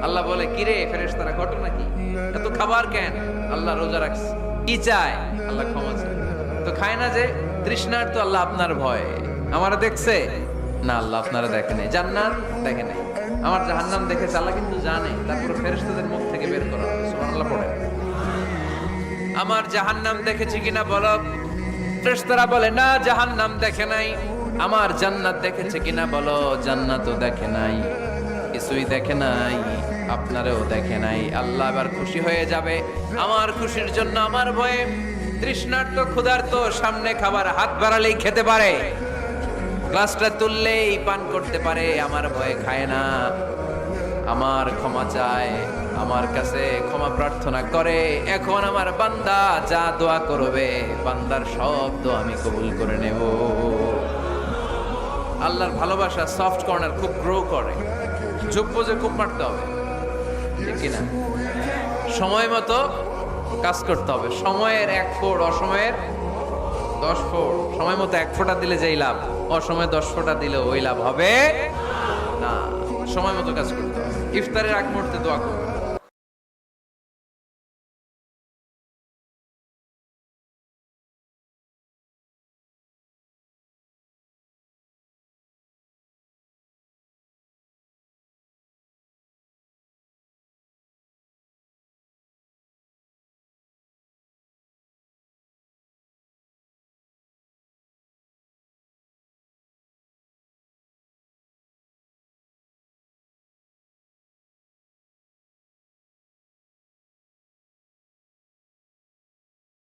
আল্লাহ বলে, কিরে ফেরেশতারা, ঘটনা কি? এত খাবার কেন? আল্লাহ রোজা রাখছে। কি চায়? আল্লাহ ক্ষমা চায়। তো খায় না যে তৃষ্ণার, তো আল্লাহ আপনার ভয়। আমারা দেখছে না, আল্লাহ আপনারা দেখে নাই। জান্নাত দেখে নাই, আমার জাহান্নাম দেখেছে আল্লাহ কিন্তু জানে। তারপরে ফেরেশতাদের মুখ থেকে বের করা হবে। সুবহানাল্লাহ পড়ে। আমার জাহান্নাম দেখেছি কিনা বলো। ফেরেশতারা বলে, না জাহান্নাম দেখে নাই। আমার জান্নাত দেখেছে কিনা বলো। জান্নাতও দেখে নাই, কিছুই দেখে নাই, আপনারেও দেখে নাই। আল্লাহ এবার খুশি হয়ে যাবে। আমার খুশির জন্য আমার ভয়ে তৃষ্ণার্ত ক্ষুধার্ত সামনে খাবার হাত বাড়ালেই খেতে পারে, গ্লাসটা তুললেই পান করতে পারে, আমার ভয়ে খায় না। আমার ক্ষমা চায়, আমার কাছে ক্ষমা প্রার্থনা করে। এখন আমার বান্দা যা দোয়া করবে, বান্দার সব দোয়া আমি কবুল করে নেব। আল্লাহর ভালোবাসা সফট কর্নার খুব গ্রো করে। যোগ্য যে খুব মারতে হবে, ঠিক কিনা? সময় মতো কাজ করতে হবে। সময়ের 1 ফোঁট, অসময়ের 10 ফোঁট। সময় মতো 1 ফোঁটা দিলে যেই লাভ, অসময়ে 10 ফোঁটা দিলে ওই লাভ হবে না। সময় মতো কাজ করতে হবে। ইফতারের আগ মুহূর্তে দোয়া করবে।